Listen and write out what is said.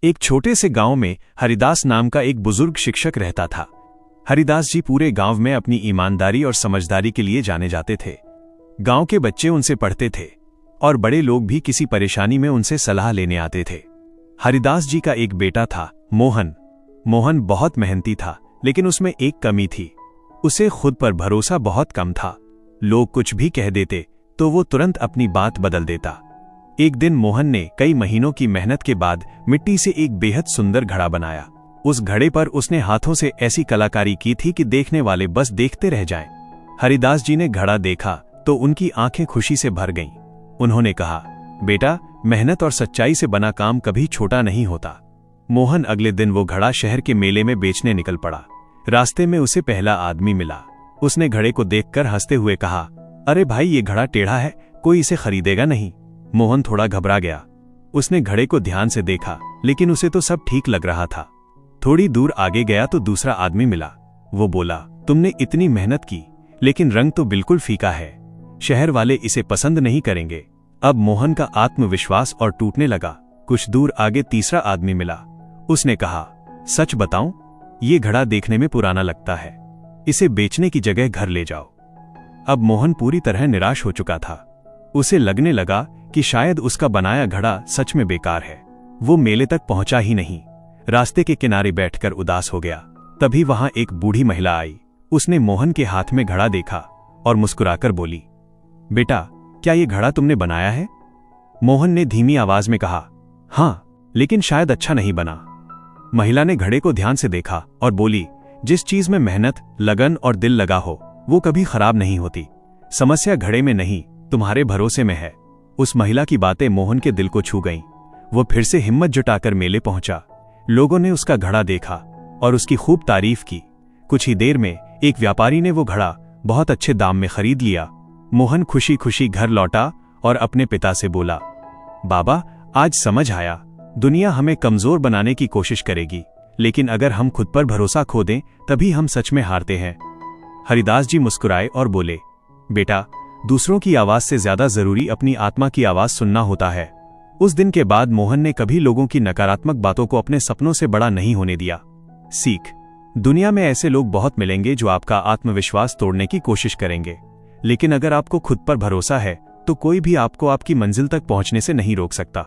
एक छोटे से गांव में हरिदास नाम का एक बुजुर्ग शिक्षक रहता था। हरिदास जी पूरे गांव में अपनी ईमानदारी और समझदारी के लिए जाने जाते थे। गांव के बच्चे उनसे पढ़ते थे और बड़े लोग भी किसी परेशानी में उनसे सलाह लेने आते थे। हरिदास जी का एक बेटा था, मोहन। मोहन बहुत मेहनती था, लेकिन उसमें एक कमी थी। उसे खुद पर भरोसा बहुत कम था। लोग कुछ भी कह देते तो वो तुरंत अपनी बात बदल देता। एक दिन मोहन ने कई महीनों की मेहनत के बाद मिट्टी से एक बेहद सुंदर घड़ा बनाया। उस घड़े पर उसने हाथों से ऐसी कलाकारी की थी कि देखने वाले बस देखते रह जाएं। हरिदास जी ने घड़ा देखा तो उनकी आंखें खुशी से भर गईं। उन्होंने कहा, बेटा, मेहनत और सच्चाई से बना काम कभी छोटा नहीं होता। मोहन अगले दिन वो घड़ा शहर के मेले में बेचने निकल पड़ा। रास्ते में उसे पहला आदमी मिला। उसने घड़े को देखकर हंसते हुए कहा, अरे भाई, ये घड़ा टेढ़ा है, कोई इसे खरीदेगा नहीं। मोहन थोड़ा घबरा गया। उसने घड़े को ध्यान से देखा, लेकिन उसे तो सब ठीक लग रहा था। थोड़ी दूर आगे गया तो दूसरा आदमी मिला। वो बोला, तुमने इतनी मेहनत की, लेकिन रंग तो बिल्कुल फीका है, शहर वाले इसे पसंद नहीं करेंगे। अब मोहन का आत्मविश्वास और टूटने लगा। कुछ दूर आगे तीसरा आदमी मिला। उसने कहा, सच बताऊं, ये घड़ा देखने में पुराना लगता है, इसे बेचने की जगह घर ले जाओ। अब मोहन पूरी तरह निराश हो चुका था। उसे लगने लगा कि शायद उसका बनाया घड़ा सच में बेकार है। वो मेले तक पहुंचा ही नहीं, रास्ते के किनारे बैठकर उदास हो गया। तभी वहां एक बूढ़ी महिला आई। उसने मोहन के हाथ में घड़ा देखा और मुस्कुराकर बोली, बेटा, क्या ये घड़ा तुमने बनाया है? मोहन ने धीमी आवाज में कहा, हाँ, लेकिन शायद अच्छा नहीं बना। महिला ने घड़े को ध्यान से देखा और बोली, जिस चीज में मेहनत, लगन और दिल लगा हो, वो कभी खराब नहीं होती। समस्या घड़े में नहीं, तुम्हारे भरोसे में है। उस महिला की बातें मोहन के दिल को छू गईं। वो फिर से हिम्मत जुटाकर मेले पहुंचा। लोगों ने उसका घड़ा देखा और उसकी खूब तारीफ की। कुछ ही देर में एक व्यापारी ने वो घड़ा बहुत अच्छे दाम में खरीद लिया। मोहन खुशी खुशी घर लौटा और अपने पिता से बोला, बाबा, आज समझ आया, दुनिया हमें कमजोर बनाने की कोशिश करेगी, लेकिन अगर हम खुद पर भरोसा खो दें तभी हम सच में हारते हैं। हरिदास जी मुस्कुराए और बोले, बेटा, दूसरों की आवाज से ज्यादा जरूरी अपनी आत्मा की आवाज सुनना होता है। उस दिन के बाद मोहन ने कभी लोगों की नकारात्मक बातों को अपने सपनों से बड़ा नहीं होने दिया। सीख, दुनिया में ऐसे लोग बहुत मिलेंगे जो आपका आत्मविश्वास तोड़ने की कोशिश करेंगे, लेकिन अगर आपको खुद पर भरोसा है तो कोई भी आपको आपकी मंजिल तक पहुंचने से नहीं रोक सकता।